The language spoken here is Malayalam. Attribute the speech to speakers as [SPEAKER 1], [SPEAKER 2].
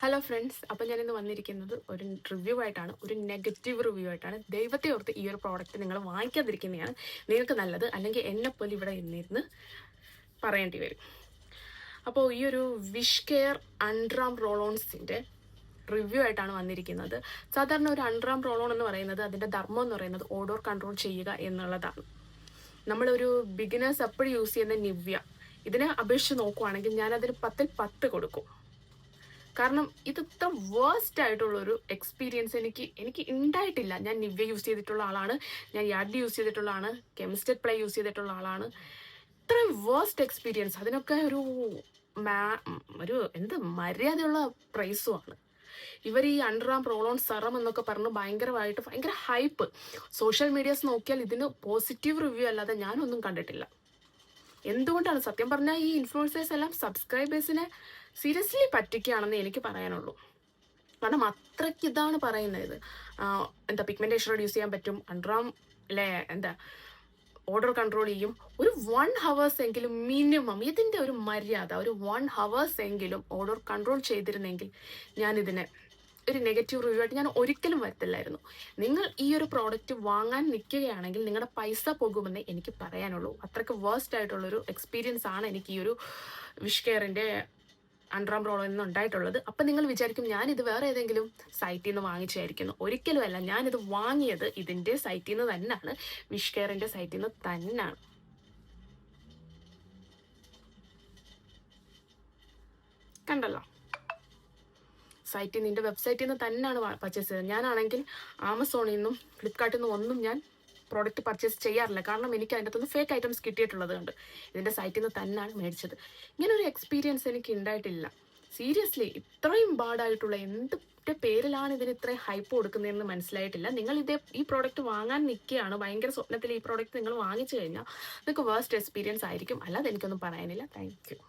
[SPEAKER 1] ഹലോ ഫ്രണ്ട്സ്, അപ്പോൾ ഞാനിന്ന് വന്നിരിക്കുന്നത് ഒരു റിവ്യൂ ആയിട്ടാണ്, ഒരു നെഗറ്റീവ് റിവ്യൂ ആയിട്ടാണ്. ദൈവത്തെ ഓർത്ത് ഈ ഒരു പ്രോഡക്റ്റ് നിങ്ങൾ വാങ്ങിക്കാതിരിക്കുന്നതാണ് നിങ്ങൾക്ക് നല്ലത്. അല്ലെങ്കിൽ എന്നെപ്പോലെ ഇവിടെ ഇരുന്നിരുന്ന് പറയേണ്ടി വരും. അപ്പോൾ ഈ ഒരു വിഷ് കെയർ അൺറാം റോളോൺസിൻ്റെ റിവ്യൂ ആയിട്ടാണ് വന്നിരിക്കുന്നത്. സാധാരണ ഒരു അൺറാം റോളോൺ എന്ന് പറയുന്നത്, അതിൻ്റെ ധർമ്മം എന്ന് പറയുന്നത് ഓഡോർ കൺട്രോൾ ചെയ്യുക എന്നുള്ളതാണ്. നമ്മളൊരു ബിഗിനേഴ്സ് എപ്പോഴും യൂസ് ചെയ്യുന്ന നിവ്യ, ഇതിനെ അപേക്ഷിച്ച് നോക്കുവാണെങ്കിൽ ഞാനതിന് 10-ൽ 10 കൊടുക്കും. കാരണം ഇത് ഇത്ര വേസ്റ്റ് ആയിട്ടുള്ളൊരു എക്സ്പീരിയൻസ് എനിക്ക് ഉണ്ടായിട്ടില്ല. ഞാൻ നിവ്യ യൂസ് ചെയ്തിട്ടുള്ള ആളാണ്, ഞാൻ യാർഡി യൂസ് ചെയ്തിട്ടുള്ള ആളാണ്, കെമിസ്റ്റഡ് പ്ലേ യൂസ് ചെയ്തിട്ടുള്ള ആളാണ്. ഇത്രയും വേസ്റ്റ് എക്സ്പീരിയൻസ്, അതിനൊക്കെ ഒരു എന്ത് മര്യാദയുള്ള പ്രൈസുമാണ്. ഇവർ ഈ അണ്ടർആം റോളോൺ സെറം എന്നൊക്കെ പറഞ്ഞ് ഭയങ്കര ഹൈപ്പ്. സോഷ്യൽ മീഡിയാസ് നോക്കിയാൽ ഇതിന് പോസിറ്റീവ് റിവ്യൂ അല്ലാതെ ഞാനൊന്നും കണ്ടിട്ടില്ല. എന്തുകൊണ്ടാണ് സത്യം പറഞ്ഞാൽ ഈ ഇൻഫ്ലുവൻസേഴ്സ് എല്ലാം സബ്സ്ക്രൈബേഴ്സിനെ സീരിയസ്ലി പറ്റിക്കുകയാണെന്ന് എനിക്ക് പറയാനുള്ളൂ. കാരണം അത്രയ്ക്ക് ഇതാണ് പറയുന്നത്. പിഗ്മെന്റേഷൻ റെഡ്യൂസ് ചെയ്യാൻ പറ്റും, അണ്ടർആം ഓർഡർ കൺട്രോൾ ചെയ്യും. ഒരു 1 hours എങ്കിലും മിനിമം ഇതിൻ്റെ ഒരു മര്യാദ, ഒരു 1 hours എങ്കിലും ഓർഡർ കൺട്രോൾ ചെയ്തിരുന്നെങ്കിൽ ഞാനിതിനെ ഒരു നെഗറ്റീവ് റിവ്യൂ ആയിട്ട് ഞാൻ ഒരിക്കലും വരത്തില്ലായിരുന്നു. നിങ്ങൾ ഈ ഒരു പ്രോഡക്റ്റ് വാങ്ങാൻ നിൽക്കുകയാണെങ്കിൽ നിങ്ങളുടെ പൈസ പോകുമെന്നേ എനിക്ക് പറയാനുള്ളൂ. അത്രയ്ക്ക് വേസ്റ്റ് ആയിട്ടുള്ളൊരു എക്സ്പീരിയൻസ് ആണ് എനിക്ക് ഈ ഒരു വിഷ് കെയറിൻ്റെ അണ്ടർആം റോളോയിൽ നിന്ന് ഉണ്ടായിട്ടുള്ളത്. അപ്പം നിങ്ങൾ വിചാരിക്കും ഞാനിത് വേറെ ഏതെങ്കിലും സൈറ്റിൽ നിന്ന് വാങ്ങിച്ചായിരിക്കുന്നു. ഒരിക്കലുമല്ല, ഞാനിത് വാങ്ങിയത് ഇതിൻ്റെ സൈറ്റിൽ നിന്ന് തന്നെയാണ്, വിഷ് കെയറിൻ്റെ സൈറ്റിൽ നിന്ന് തന്നെയാണ്. കണ്ടല്ലോ, സൈറ്റിൽ നിന്റെ വെബ്സൈറ്റിൽ നിന്ന് തന്നെയാണ് പർച്ചേസ് ചെയ്തത്. ഞാനാണെങ്കിൽ ആമസോണിൽ നിന്നും ഫ്ലിപ്കാർട്ടിൽ നിന്നും ഒന്നും ഞാൻ പ്രോഡക്റ്റ് പർച്ചേസ് ചെയ്യാറില്ല. കാരണം എനിക്ക് അതിൻ്റെ അകത്തുനിന്ന് ഫേക്ക് ഐറ്റംസ് കിട്ടിയിട്ടുള്ളത് കൊണ്ട് ഇതിൻ്റെ സൈറ്റിൽ നിന്ന് തന്നെയാണ് മേടിച്ചത്. ഇങ്ങനൊരു എക്സ്പീരിയൻസ് എനിക്ക് ഉണ്ടായിട്ടില്ല. സീരിയസ്ലി ഇത്രയും ബാഡായിട്ടുള്ള എന്തിൻ്റെ പേരിലാണ് ഇതിന് ഇത്രയും ഹൈപ്പ് കൊടുക്കുന്നതെന്ന് മനസ്സിലായിട്ടില്ല. നിങ്ങൾ ഈ പ്രോഡക്റ്റ് വാങ്ങാൻ നിൽക്കുകയാണ്, ഭയങ്കര സ്വപ്നത്തിൽ ഈ പ്രോഡക്റ്റ് നിങ്ങൾ വാങ്ങിച്ചു കഴിഞ്ഞാൽ നിങ്ങൾക്ക് വേസ്റ്റ് എക്സ്പീരിയൻസ് ആയിരിക്കും. അല്ലാതെ എനിക്കൊന്നും പറയാനില്ല. Thank you.